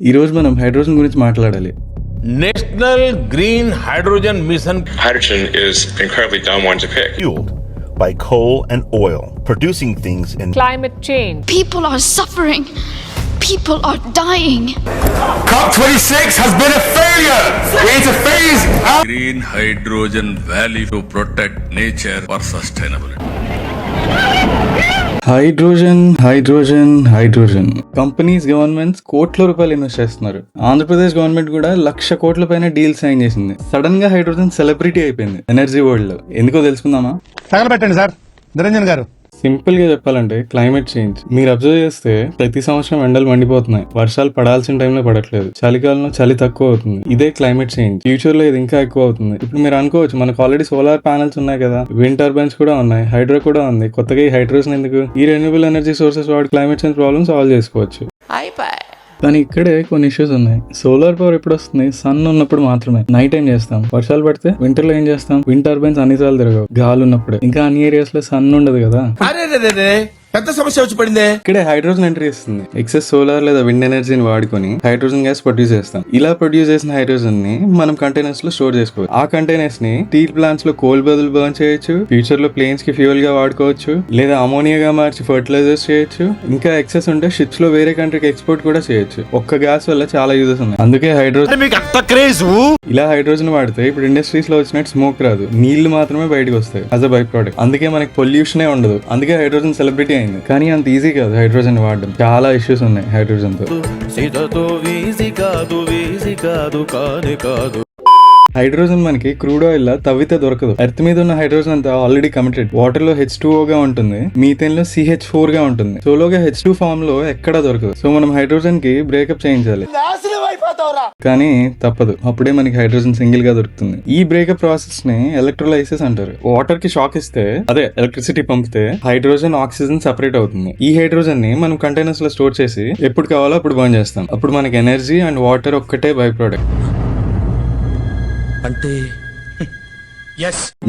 ఈ రోజు మనం హైడ్రోజన్ గురించి మాట్లాడాలి. National green hydrogen mission. Hydrogen is an incredibly dumb one to pick. Fueled by coal and oil, producing things in Climate change. People are suffering. People are dying. COP26 has been a failure. We need to phase out. Green hydrogen valley to protect nature for sustainability. Hydrogen companies, governments కోట్ల రూపాయలు invest చేస్తున్నారు. Andhra Pradesh government కూడా 1,00,000 కోట్ల పైన deal sign చేసింది. Sudden గా hydrogen celebrity అయిపోయింది energy world లో. ఎందుకో తెలుసుకుందామా? తగలబెట్టండి సార్ నిరంజన్ గారు. సింపుల్ గా చెప్పాలంటే క్లైమేట్ చేంజ్. మీరు అబ్జర్వ్ చేస్తే ప్రతి సంవత్సరం ఎండలు మండిపోతున్నాయి, వర్షాలు పడాల్సిన టైంలో పడట్లేదు, చలికాలంలో చలి తక్కువ అవుతుంది. ఇదే క్లైమేట్ చేంజ్. ఫ్యూచర్ లో ఇది ఇంకా ఎక్కువ అవుతుంది. ఇప్పుడు మీరు అనుకోవచ్చు, మనకు ఆల్రెడీ సోలార్ ప్యానల్స్ ఉన్నాయి కదా, విండ్ టర్బైన్స్ కూడా ఉన్నాయి, హైడ్రో కూడా ఉంది, కొత్తగా ఈ హైడ్రోజన్ ఎందుకు? ఈ రెన్యూబుల్ ఎనర్జీ సోర్సెస్ వాడి క్లైమేట్ చేంజ్ ప్రాబ్లమ్ సాల్వ్ చేసుకోవచ్చు. కానీ ఇక్కడే కొన్ని ఇష్యూస్ ఉన్నాయి. సోలార్ పవర్ ఎప్పుడు వస్తుంది? సన్ ఉన్నప్పుడు మాత్రమే. నైట్ టైం చేస్తాం. వర్షాలు పడితే వింటర్ లో ఏం చేస్తాం? విండ్ టర్బైన్స్ అన్నిసార్లు తిరగవు, గాలి ఉన్నప్పుడే. ఇంకా అన్ని ఏరియాస్ లో సన్ ఉండదు కదా. పెద్ద సమస్య వచ్చి పడిందే. ఇక్కడే హైడ్రోజన్ ఎంట్రీ ఇస్తుంది. ఎక్సెస్ సోలార్ లేదా విండ్ ఎనర్జీని వాడుకొని హైడ్రోజన్ గ్యాస్ ప్రొడ్యూస్ చేస్తాం. ఇలా ప్రొడ్యూస్ చేసిన హైడ్రోజన్ ని మనం కంటైనర్స్ లో స్టోర్ చేసుకోవచ్చు. ఆ కంటైనర్స్ ని స్టీల్ ప్లాంట్స్ లో కోల్ బదులు బర్న్ చేయొచ్చు, ఫ్యూచర్ లో ప్లేన్స్ కి ఫ్యూయల్ గా వాడుకోవచ్చు, లేదా అమోనియాగా మార్చి ఫర్టిలైజర్స్ చేయొచ్చు. ఇంకా ఎక్సెస్ ఉంటే షిప్స్ లో వేరే కంట్రీకి ఎక్స్పోర్ట్ కూడా చేయొచ్చు. ఒక్క గ్యాస్ వల్ల చాలా యూజెస్ ఉన్నాయి. అందుకే హైడ్రోజన్ ఇలా హైడ్రోజన్ వాడితే ఇప్పుడు ఇండస్ట్రీస్ లో వచ్చినట్టు స్మోక్ రాదు, నీళ్లు మాత్రమే బయటకు వస్తాయి యాజ్ అ బై ప్రోడక్ట్. అందుకే మనకి పొల్యూషనే ఉండదు. అందుకే హైడ్రోజన్ సెలబ్రిటీ అయింది. కానీ అంత ఈజీ కాదు హైడ్రోజన్ వాడడం. చాలా ఇష్యూస్ ఉన్నాయి హైడ్రోజన్ తో. హైడ్రోజన్ మనకి క్రూడ్ ఆయిల్ లా తవ్వితే దొరకదు. ఎర్త్ మీద ఉన్న హైడ్రోజన్ అంతా ఆల్రెడీ కమిటెడ్. వాటర్ లో H2O గా ఉంటుంది, మీథేన్ లో CH4 గా ఉంటుంది. సోలోగా H2 ఫామ్ లో ఎక్కడా దొరకదు. సో మనం హైడ్రోజన్ కి బ్రేకప్ చేయించాలి. కానీ తప్పదు, అప్పుడే మనకి హైడ్రోజన్ సింగిల్ గా దొరుకుతుంది. ఈ బ్రేకప్ ప్రాసెస్ ని ఎలక్ట్రోలైసిస్ అంటారు. వాటర్ కి షాక్ ఇస్తే, అదే ఎలక్ట్రిసిటీ పంపితే హైడ్రోజన్ ఆక్సిజన్ సెపరేట్ అవుతుంది. ఈ హైడ్రోజన్ ని మనం కంటైనర్స్ లో స్టోర్ చేసి ఎప్పుడు కావాలో అప్పుడు బర్న్ చేస్తాం. అప్పుడు మనకి ఎనర్జీ అండ్ వాటర్ ఒక్కటే బై ప్రోడక్ట్. అంటే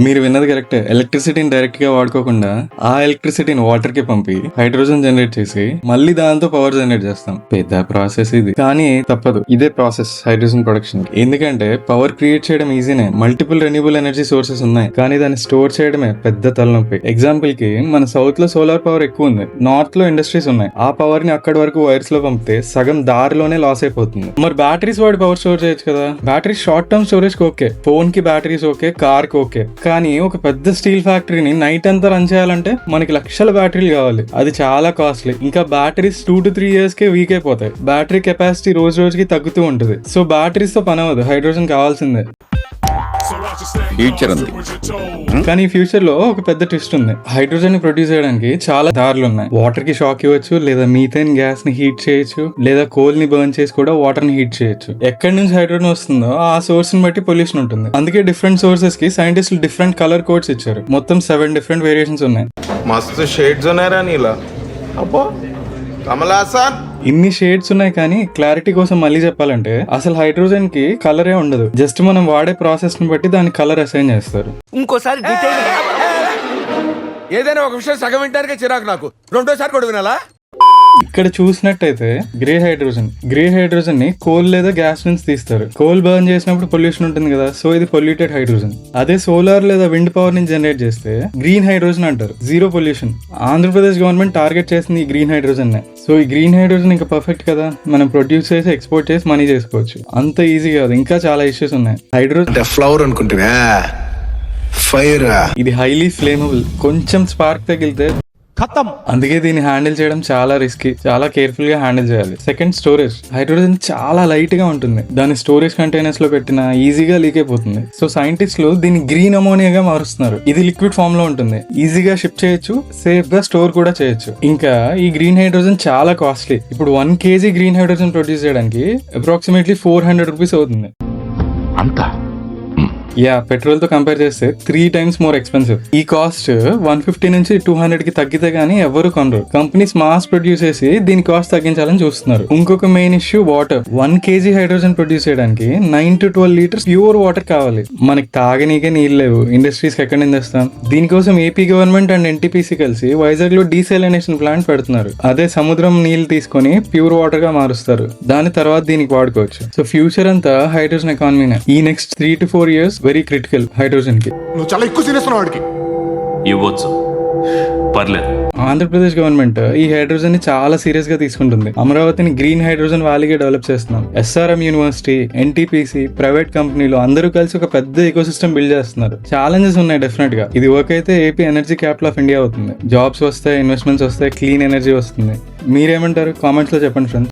మీరు విన్నది కరెక్టే. ఎలక్ట్రిసిటీని డైరెక్ట్ గా వాడుకోకుండా ఆ ఎలక్ట్రిసిటీని వాటర్ కి పంపి హైడ్రోజన్ జనరేట్ చేసి మళ్ళీ దాంతో పవర్ జనరేట్ చేస్తాం. పెద్ద ప్రాసెస్ ఇది, కానీ తప్పదు. ఇదే ప్రాసెస్ హైడ్రోజన్ ప్రొడక్షన్. ఎందుకంటే పవర్ క్రియేట్ చేయడం ఈజీనే, మల్టిపుల్ రెన్యూబుల్ ఎనర్జీ సోర్సెస్ ఉన్నాయి, కానీ దాన్ని స్టోర్ చేయడమే పెద్ద తలనొప్పి. ఎగ్జాంపుల్ కి మన సౌత్ లో సోలార్ పవర్ ఎక్కువ ఉంది, నార్త్ లో ఇండస్ట్రీస్ ఉన్నాయి. ఆ పవర్ ని అక్కడి వరకు వైర్స్ లో పంపితే సగం దారిలోనే లాస్ అయిపోతుంది. మరి బ్యాటరీస్ వాడి పవర్ స్టోర్ చేయొచ్చు కదా. బ్యాటరీ షార్ట్ టర్మ్ స్టోరేజ్ కి ఓకే, ఫోన్ కి బ్యాటరీస్ ఓకే, కార్ కి ఓకే. కానీ ఒక పెద్ద స్టీల్ ఫ్యాక్టరీని నైట్ అంతా రన్ చేయాలంటే మనకి లక్షల బ్యాటరీలు కావాలి. అది చాలా కాస్ట్లీ. ఇంకా batteries 2 to 3 years K week అయిపోతాయి. బ్యాటరీ కెపాసిటీ రోజు రోజుకి తగ్గుతూ ఉంటుంది. సో బ్యాటరీస్ తో పని అవ్వదు, హైడ్రోజన్ కావాల్సిందే. ఫ్యూచర్ ఉంది, కానీ ఫ్యూచర్ లో ఒక పెద్ద ట్విస్ట్ ఉంది. హైడ్రోజన్ ని ప్రొడ్యూస్ చేయడానికి చాలా దారులు ఉన్నాయి. వాటర్ కి షాక్ ఇవ్వచ్చు, లేదా మీథేన్ గ్యాస్ ని హీట్ చేయొచ్చు, లేదా కోల్ ని బర్న్ చేసి కూడా వాటర్ ని హీట్ చేయొచ్చు. ఎక్కడి నుంచి హైడ్రోజన్ వస్తుందో ఆ సోర్స్ ని బట్టి పొల్యూషన్ ఉంటుంది. అందుకే డిఫరెంట్ సోర్సెస్ కి సైంటిస్టులు డిఫరెంట్ కలర్ కోడ్స్ ఇచ్చారు. మొత్తం 7 డిఫరెంట్ వేరియేషన్స్ ఉన్నాయి. మస్తు షేడ్స్ ఉన్నారా నీలా? అబ్బో కమలాసన్. ఇన్ని షేడ్స్ ఉన్నాయి, కానీ క్లారిటీ కోసం మళ్ళీ చెప్పాలంటే అసలు హైడ్రోజన్ కి కలరే ఉండదు. జస్ట్ మనం వాడే ప్రాసెస్ ని బట్టి దానికి కలర్ అసైన్ చేస్తారు. ఇంకోసారి ఏదైనా ఒక విషయం సగం వింటానికే చిరాకు నాకు. రెండోసారి కూడా వినాలా? ఇక్కడ చూసినట్టయితే గ్రే హైడ్రోజన్ ని కోల్ లేదా గ్యాస్ నుంచి తీస్తారు. కోల్ బర్న్ చేసినప్పుడు పొల్యూషన్ ఉంటుంది కదా, సో ఇది పొల్యూటెడ్ హైడ్రోజన్. అదే సోలార్ లేదా విండ్ పవర్ నుంచి జనరేట్ చేస్తే గ్రీన్ హైడ్రోజన్ అంటారు, zero pollution. Andhra Pradesh government target చేసింది ఈ గ్రీన్ హైడ్రోజన్ నే. సో ఈ గ్రీన్ హైడ్రోజన్ ఇంకా పర్ఫెక్ట్ కదా, మనం ప్రొడ్యూస్ చేసి ఎక్స్పోర్ట్ చేసి మనీ చేసుకోవచ్చు. అంత ఈజీ కాదు, ఇంకా చాలా ఇష్యూస్ ఉన్నాయి. హైడ్రోజన్ ఫ్లవర్ అనుకుంటున్నా, ఫైర్. ఇది హైలీ ఫ్లేమబుల్, కొంచెం స్పార్క్ తగిలితే ఖతం. అందుకే దీన్ని హ్యాండిల్ చేయడం చాలా రిస్కీ, చాలా కేర్ఫుల్ గా హ్యాండిల్ చేయాలి. Second, storage. హైడ్రోజన్ చాలా లైట్ గా ఉంటుంది, దాన్ని స్టోరేజ్ కంటైనర్స్ లో పెట్టినా ఈజీగా లీక్ అయిపోతుంది. సో సైంటిస్టులు దీన్ని గ్రీన్ అమోనియాగా మారుస్తున్నారు. ఇది లిక్విడ్ ఫామ్ లో ఉంటుంది, ఈజీగా షిప్ చేయొచ్చు, సేఫ్ గా స్టోర్ కూడా చేయొచ్చు. ఇంకా ఈ గ్రీన్ హైడ్రోజన్ చాలా కాస్ట్లీ. ఇప్పుడు 1 kg గ్రీన్ హైడ్రోజన్ ప్రొడ్యూస్ చేయడానికి అప్రాక్సిమేట్లీ 400 రూపీస్ అవుతుంది. పెట్రోల్ తో కంపేర్ చేస్తే 3 times మోర్ ఎక్స్పెన్సివ్. ఈ కాస్ట్ 150 నుంచి 200 కి తగ్గితే గానీ ఎవరు కొనరు. కంపెనీస్ మాస్ ప్రొడ్యూస్ చేసి దీని కాస్ట్ తగ్గించాలని చూస్తున్నారు. ఇంకొక main issue water. 1 kg hydrogen produce చేయడానికి 9 to 12 liters ప్యూర్ వాటర్ కావాలి. మనకి తాగనీకే నీళ్ళు లేవు. ఇండస్ట్రీస్ కి ఎక్కడి నుంచి తెస్తాం? దీనికోసం ఏపీ గవర్నమెంట్ అండ్ ఎన్టీపీసీ కలిసి వైజాగ్ లో డీసాలినేషన్ ప్లాంట్ పెడుతున్నారు. అదే సముద్రం నీళ్ళు తీసుకొని ప్యూర్ వాటర్ గా మారుస్తారు. దాని తర్వాత దీనికి వాడుకోవచ్చు. సో ఫ్యూచర్ అంతా హైడ్రోజన్ ఎకానమీనే. ఈ next 3 to 4 years very critical hydrogen కి. నువ్వు చాలా ఎక్కువ సీరియస్ వాడికి ఇవ్వచ్చు, పర్లేదు. ఆంధ్రప్రదేశ్ గవర్నమెంట్ ఈ హైడ్రోజన్ ని చాలా సీరియస్ గా తీసుకుంటుంది. అమరావతిని గ్రీన్ హైడ్రోజన్ వ్యాలీగా డెవలప్ చేస్తున్నాం. SRM యూనివర్సిటీ, ఎన్టీపీసీ, ప్రైవేట్ కంపెనీలు అందరూ కలిసి ఒక పెద్ద ఎకోసిస్టమ్ బిల్డ్ చేస్తున్నారు. ఛాలెంజెస్ ఉన్నాయి డెఫినెట్ గా. ఇది వర్క్ అయితే AP energy capital of India అవుతుంది. జాబ్స్ వస్తాయి, ఇన్వెస్ట్మెంట్స్ వస్తాయి, క్లీన్ ఎనర్జీ వస్తుంది. మీరేమంటారు? కామెంట్స్ లో చెప్పండి ఫ్రెండ్స్.